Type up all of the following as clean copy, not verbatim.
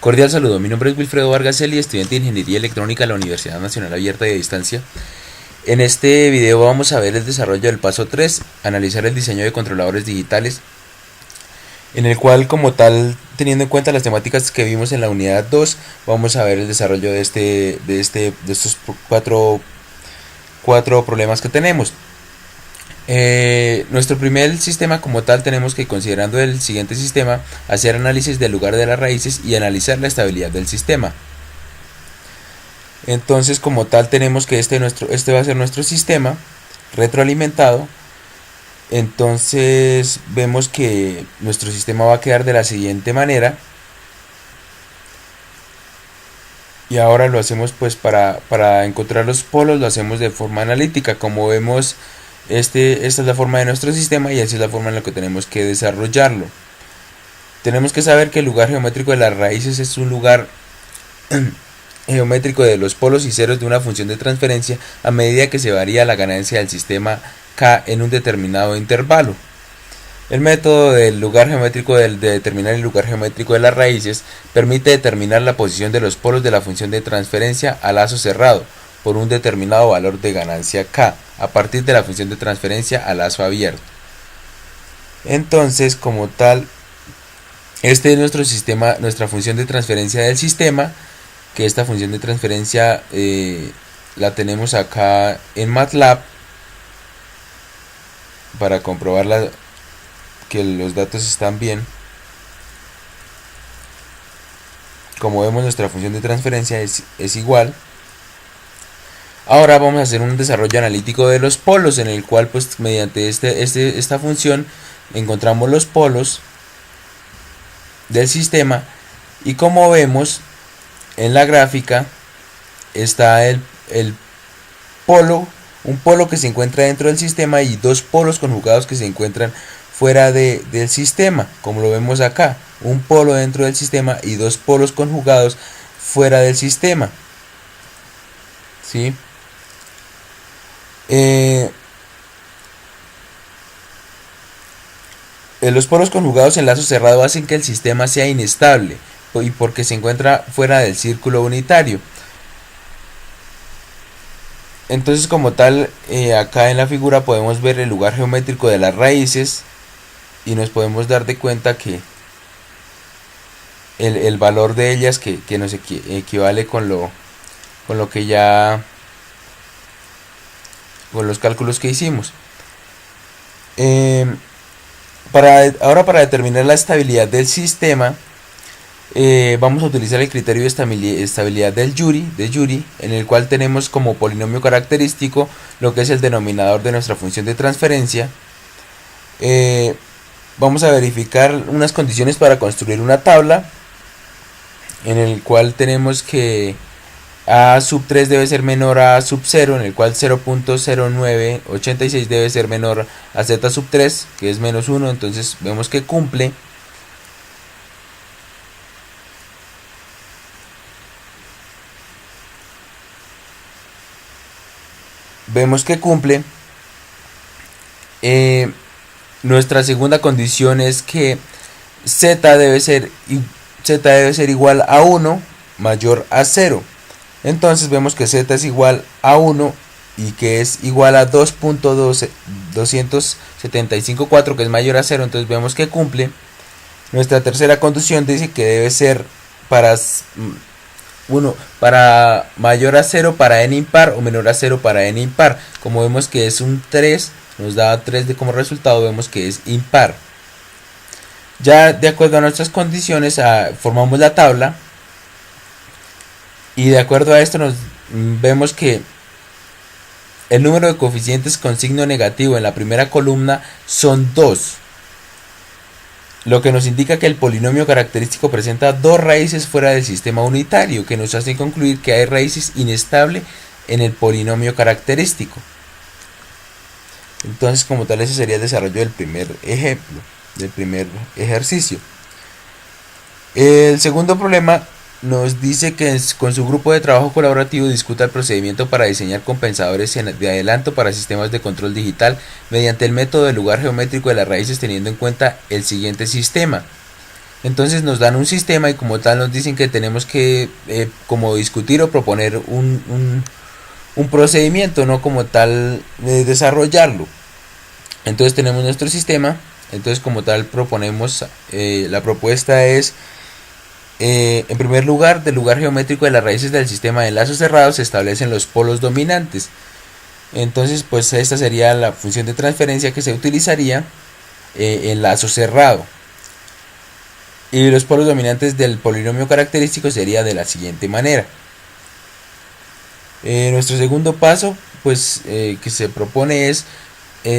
Cordial saludo, mi nombre es Wilfredo Vargas Celi, estudiante de Ingeniería Electrónica de la Universidad Nacional Abierta y a Distancia. En este video vamos a ver el desarrollo del paso 3, analizar el diseño de controladores digitales, en el cual como tal, teniendo en cuenta las temáticas que vimos en la unidad 2, vamos a ver el desarrollo de estos cuatro problemas que tenemos. Nuestro primer sistema como tal tenemos que, considerando el siguiente sistema, hacer análisis del lugar de las raíces y analizar la estabilidad del sistema. Entonces como tal tenemos que este va a ser nuestro sistema retroalimentado. Entonces vemos que nuestro sistema va a quedar de la siguiente manera. Y ahora lo hacemos pues para encontrar los polos, lo hacemos de forma analítica. Como vemos, esta es la forma de nuestro sistema y así es la forma en la que tenemos que desarrollarlo. Tenemos que saber que el lugar geométrico de las raíces es un lugar geométrico de los polos y ceros de una función de transferencia a medida que se varía la ganancia del sistema K en un determinado intervalo. El método del lugar geométrico de determinar el lugar geométrico de las raíces permite determinar la posición de los polos de la función de transferencia a lazo cerrado por un determinado valor de ganancia K a partir de la función de transferencia a lazo abierto. Entonces, como tal, este es nuestro sistema, nuestra función de transferencia del sistema, que esta función de transferencia la tenemos acá en MATLAB para comprobar que los datos están bien. Como vemos, nuestra función de transferencia es igual. Ahora vamos a hacer un desarrollo analítico de los polos, en el cual pues mediante esta función encontramos los polos del sistema, y como vemos en la gráfica está un polo que se encuentra dentro del sistema y dos polos conjugados que se encuentran fuera del sistema, como lo vemos acá, un polo dentro del sistema y dos polos conjugados fuera del sistema, ¿sí? Los polos conjugados en lazo cerrado hacen que el sistema sea inestable y porque se encuentra fuera del círculo unitario. Entonces como tal, acá en la figura podemos ver el lugar geométrico de las raíces y nos podemos dar de cuenta que el valor de ellas que nos equivale con lo que ya, con los cálculos que hicimos. Ahora para determinar la estabilidad del sistema, vamos a utilizar el criterio de estabilidad de Jury, en el cual tenemos como polinomio característico lo que es el denominador de nuestra función de transferencia. Vamos a verificar unas condiciones para construir una tabla, en el cual tenemos que A sub 3 debe ser menor a A sub 0, en el cual 0.0986 debe ser menor a Z sub 3, que es menos 1, entonces vemos que cumple. Nuestra segunda condición es que Z debe ser igual a 1 mayor a 0. Entonces vemos que Z es igual a 1 y que es igual a 2.2754, que es mayor a 0, entonces vemos que cumple. Nuestra tercera condición dice que debe ser para mayor a 0 para n impar o menor a 0 para n impar. Como vemos que es un 3, nos da 3 como resultado, vemos que es impar. Ya de acuerdo a nuestras condiciones formamos la tabla, y de acuerdo a esto vemos que el número de coeficientes con signo negativo en la primera columna son 2, lo que nos indica que el polinomio característico presenta dos raíces fuera del sistema unitario, que nos hace concluir que hay raíces inestables en el polinomio característico. Entonces como tal, ese sería el desarrollo del primer ejemplo, del primer ejercicio. El segundo problema nos dice que con su grupo de trabajo colaborativo discuta el procedimiento para diseñar compensadores de adelanto para sistemas de control digital mediante el método del lugar geométrico de las raíces, teniendo en cuenta el siguiente sistema. Entonces nos dan un sistema y como tal nos dicen que tenemos que como discutir o proponer un procedimiento, no como tal desarrollarlo. Entonces tenemos nuestro sistema, entonces como tal proponemos, la propuesta es, en primer lugar, del lugar geométrico de las raíces del sistema de enlazos cerrados se establecen los polos dominantes. Entonces pues esta sería la función de transferencia que se utilizaría en lazo cerrado. Y los polos dominantes del polinomio característico sería de la siguiente manera. Nuestro segundo paso pues que se propone es,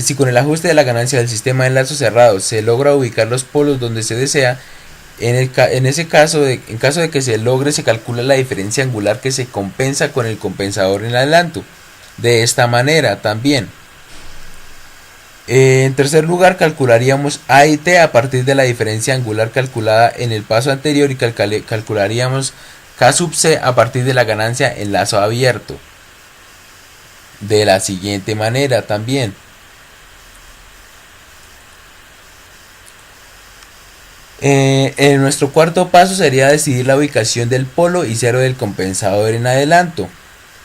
si con el ajuste de la ganancia del sistema de enlazo cerrado se logra ubicar los polos donde se desea, en caso de que se logre, se calcula la diferencia angular que se compensa con el compensador en adelanto. De esta manera también. En tercer lugar, calcularíamos A y T a partir de la diferencia angular calculada en el paso anterior y calcularíamos K sub C a partir de la ganancia en lazo abierto. De la siguiente manera también. En nuestro cuarto paso sería decidir la ubicación del polo y cero del compensador en adelanto.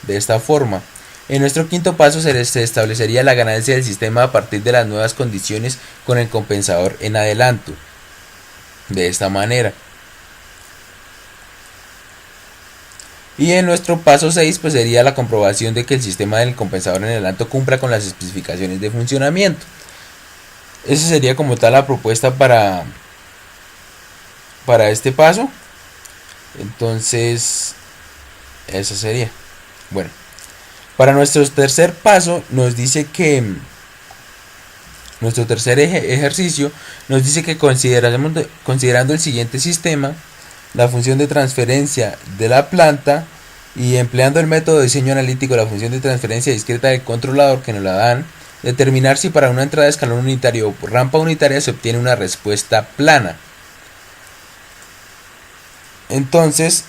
De esta forma. En nuestro quinto paso se establecería la ganancia del sistema a partir de las nuevas condiciones con el compensador en adelanto. De esta manera. Y en nuestro paso 6 pues sería la comprobación de que el sistema del compensador en adelanto cumpla con las especificaciones de funcionamiento. Esa sería como tal la propuesta para este paso. Entonces eso sería. Bueno. Para nuestro tercer paso nos dice que nuestro tercer ejercicio nos dice que considerando el siguiente sistema, la función de transferencia de la planta y empleando el método de diseño analítico de la función de transferencia discreta del controlador que nos la dan, determinar si para una entrada de escalón unitario o rampa unitaria se obtiene una respuesta plana. Entonces,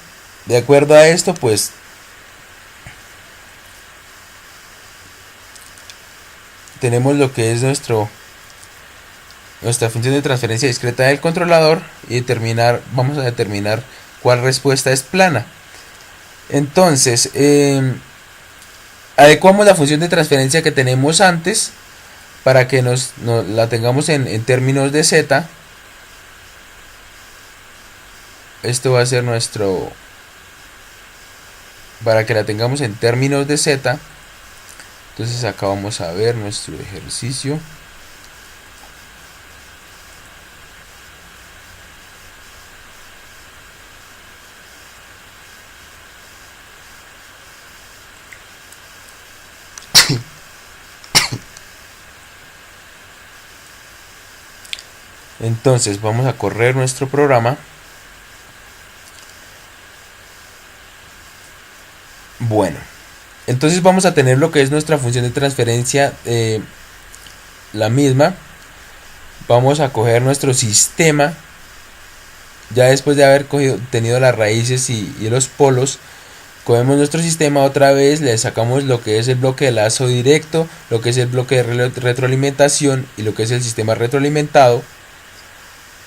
de acuerdo a esto, pues tenemos lo que es nuestra función de transferencia discreta del controlador y vamos a determinar cuál respuesta es plana. Entonces, adecuamos la función de transferencia que tenemos antes para que la tengamos en términos de z. Esto va a ser para que la tengamos en términos de z. Entonces acá vamos a ver nuestro ejercicio. Entonces vamos a correr nuestro programa. Bueno. Entonces vamos a tener lo que es nuestra función de transferencia, la misma. Vamos a coger nuestro sistema, ya después de haber tenido las raíces y los polos. Cogemos nuestro sistema otra vez, le sacamos lo que es el bloque de lazo directo, lo que es el bloque de retroalimentación y lo que es el sistema retroalimentado,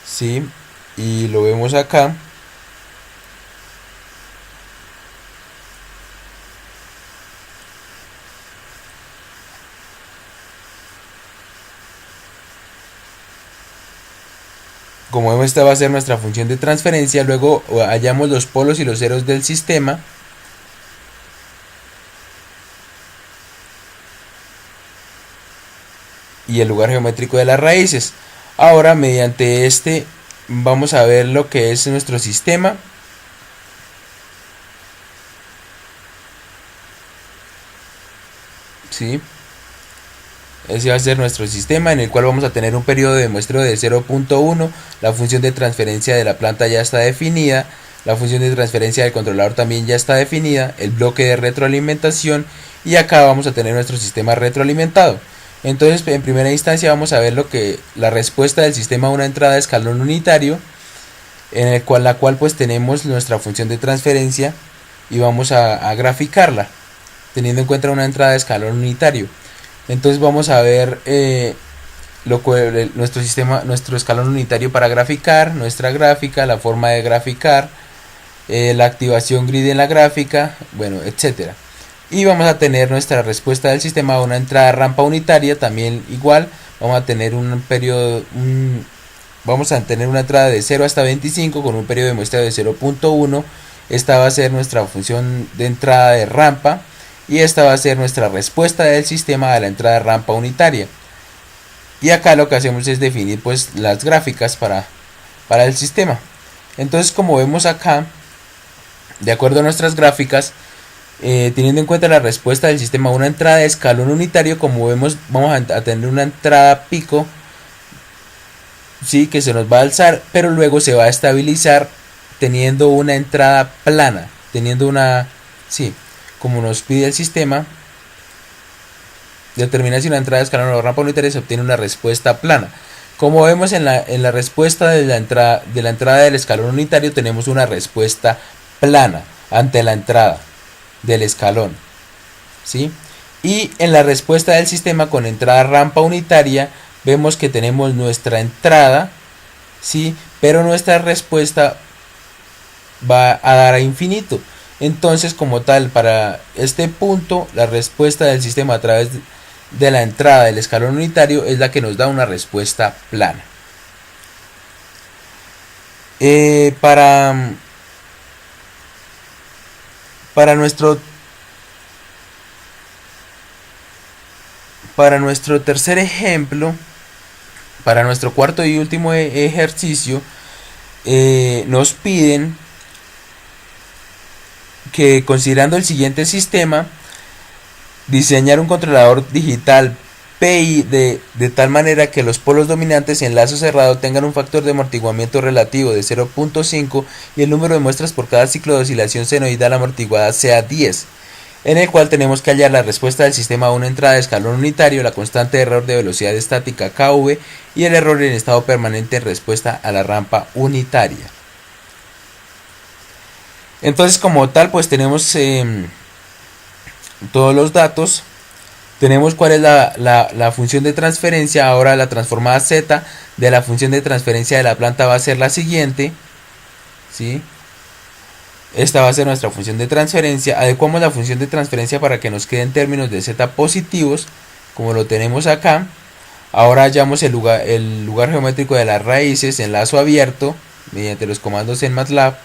¿sí? Y lo vemos acá. Como vemos, esta va a ser nuestra función de transferencia. Luego hallamos los polos y los ceros del sistema. Y el lugar geométrico de las raíces. Ahora, mediante este, vamos a ver lo que es nuestro sistema. ¿Sí? Ese va a ser nuestro sistema, en el cual vamos a tener un periodo de muestreo de 0.1. La función de transferencia de la planta ya está definida. La función de transferencia del controlador también ya está definida. El bloque de retroalimentación. Y acá vamos a tener nuestro sistema retroalimentado. Entonces, en primera instancia vamos a ver la respuesta del sistema a una entrada de escalón unitario, en la cual pues tenemos nuestra función de transferencia y vamos a graficarla, teniendo en cuenta una entrada de escalón unitario. Entonces vamos a ver nuestro sistema, nuestro escalón unitario para graficar, nuestra gráfica, la forma de graficar, la activación grid en la gráfica, bueno, etcétera. Y vamos a tener nuestra respuesta del sistema a una entrada rampa unitaria, también igual, vamos a tener un periodo, vamos a tener una entrada de 0 hasta 25 con un periodo de muestra de 0.1. Esta va a ser nuestra función de entrada de rampa y esta va a ser nuestra respuesta del sistema a la entrada de rampa unitaria. Y acá lo que hacemos es definir pues las gráficas para el sistema. Entonces, como vemos acá, de acuerdo a nuestras gráficas, teniendo en cuenta la respuesta del sistema a una entrada de escalón unitario, como vemos, vamos a tener una entrada pico, sí, que se nos va a alzar, pero luego se va a estabilizar teniendo una entrada plana, teniendo una, sí, como nos pide el sistema, determina si una entrada de escalón o rampa unitaria, se obtiene una respuesta plana. Como vemos en la respuesta de la entrada del escalón unitario, tenemos una respuesta plana ante la entrada del escalón, ¿sí? Y en la respuesta del sistema con entrada rampa unitaria, vemos que tenemos nuestra entrada, ¿sí? Pero nuestra respuesta va a dar a infinito. Entonces, como tal, para este punto, la respuesta del sistema a través de la entrada del escalón unitario es la que nos da una respuesta plana. Para nuestro tercer ejemplo, para nuestro cuarto y último ejercicio, nos piden que, considerando el siguiente sistema, diseñar un controlador digital PI de tal manera que los polos dominantes en lazo cerrado tengan un factor de amortiguamiento relativo de 0.5 y el número de muestras por cada ciclo de oscilación senoidal amortiguada sea 10, en el cual tenemos que hallar la respuesta del sistema a una entrada de escalón unitario, la constante de error de velocidad estática KV y el error en estado permanente en respuesta a la rampa unitaria. Entonces, como tal, pues tenemos todos los datos. Tenemos cuál es la función de transferencia. Ahora la transformada z de la función de transferencia de la planta va a ser la siguiente, ¿sí? Esta va a ser nuestra función de transferencia. Adecuamos la función de transferencia para que nos queden términos de z positivos, como lo tenemos acá. Ahora hallamos el lugar geométrico de las raíces en lazo abierto mediante los comandos en MATLAB.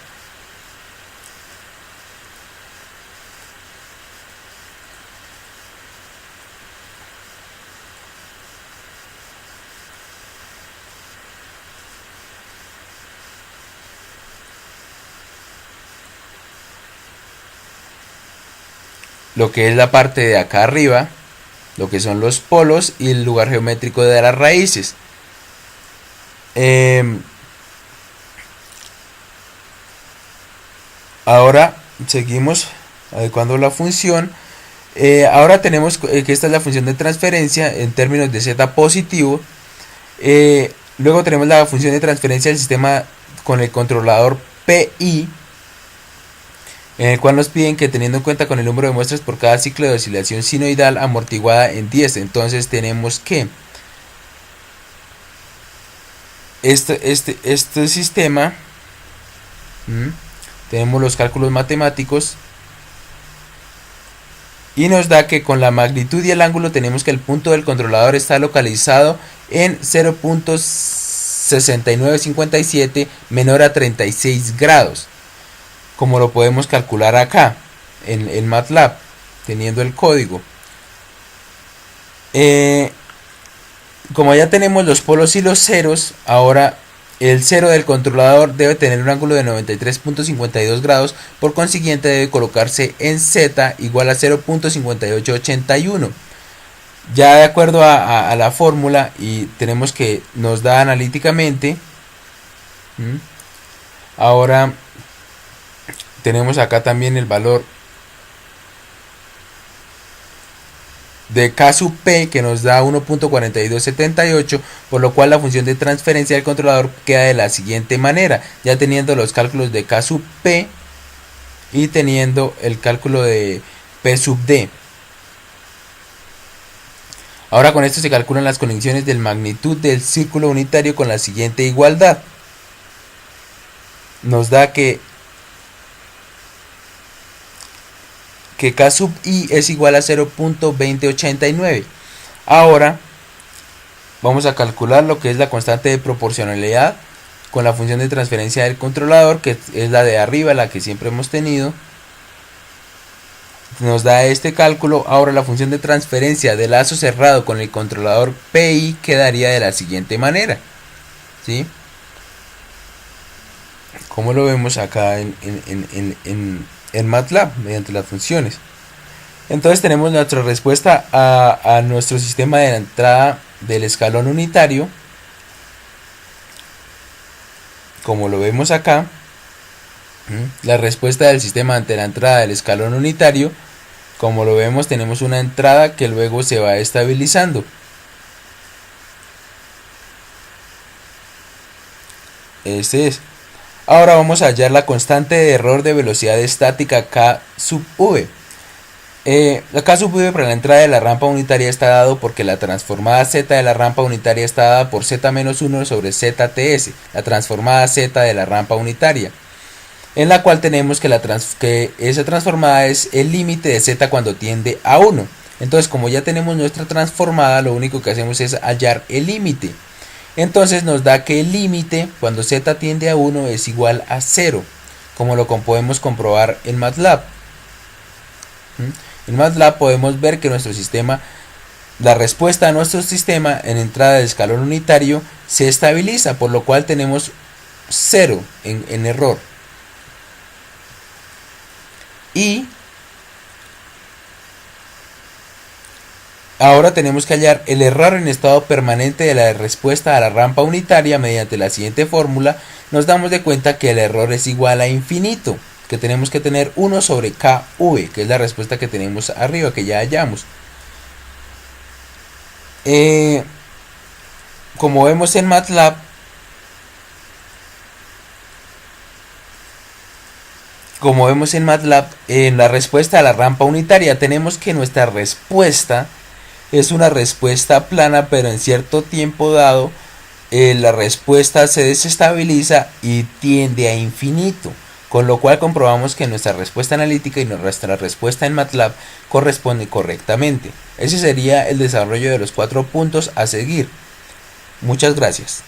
Lo que es la parte de acá arriba, lo que son los polos y el lugar geométrico de las raíces. Ahora seguimos adecuando la función. Ahora tenemos que esta es la función de transferencia en términos de z positivo. Luego tenemos la función de transferencia del sistema con el controlador PI, en el cual nos piden que, teniendo en cuenta con el número de muestras por cada ciclo de oscilación sinoidal amortiguada en 10, entonces tenemos que este sistema, tenemos los cálculos matemáticos y nos da que con la magnitud y el ángulo tenemos que el punto del controlador está localizado en 0.6957 menor a 36 grados. Como lo podemos calcular acá en MATLAB, teniendo el código. Como ya tenemos los polos y los ceros, ahora el cero del controlador debe tener un ángulo de 93.52 grados, por consiguiente debe colocarse en Z igual a 0.5881. Ya de acuerdo a la fórmula, y tenemos que nos da analíticamente, ahora tenemos acá también el valor de K sub P, que nos da 1.4278, por lo cual la función de transferencia del controlador queda de la siguiente manera, ya teniendo los cálculos de K sub P y teniendo el cálculo de P sub D. Ahora con esto se calculan las conexiones de magnitud del círculo unitario con la siguiente igualdad. Nos da que K sub i es igual a 0.2089. Ahora vamos a calcular lo que es la constante de proporcionalidad con la función de transferencia del controlador, que es la de arriba, la que siempre hemos tenido. Nos da este cálculo. Ahora la función de transferencia de lazo cerrado con el controlador PI quedaría de la siguiente manera, ¿sí? Como lo vemos acá en MATLAB mediante las funciones. Entonces tenemos nuestra respuesta a nuestro sistema de entrada del escalón unitario, como lo vemos acá. La respuesta del sistema ante la entrada del escalón unitario, como lo vemos, tenemos una entrada que luego se va estabilizando. Este es. Ahora vamos a hallar la constante de error de velocidad estática K sub v. La K sub v para la entrada de la rampa unitaria está dado porque la transformada z de la rampa unitaria está dada por z-1 sobre zts, la transformada z de la rampa unitaria, en la cual tenemos que esa transformada es el límite de z cuando tiende a 1. Entonces, como ya tenemos nuestra transformada, lo único que hacemos es hallar el límite. Entonces nos da que el límite cuando z tiende a 1 es igual a 0, como lo podemos comprobar en MATLAB. En MATLAB podemos ver que nuestro sistema, la respuesta a nuestro sistema en entrada de escalón unitario se estabiliza, por lo cual tenemos 0 en error. Y ahora tenemos que hallar el error en estado permanente de la respuesta a la rampa unitaria mediante la siguiente fórmula. Nos damos de cuenta que el error es igual a infinito, que tenemos que tener 1 sobre KV, que es la respuesta que tenemos arriba, que ya hallamos. Como vemos en MATLAB, en la respuesta a la rampa unitaria tenemos que nuestra respuesta es una respuesta plana, pero en cierto tiempo dado la respuesta se desestabiliza y tiende a infinito, con lo cual comprobamos que nuestra respuesta analítica y nuestra respuesta en MATLAB corresponde correctamente. Ese sería el desarrollo de los 4 puntos a seguir. Muchas gracias.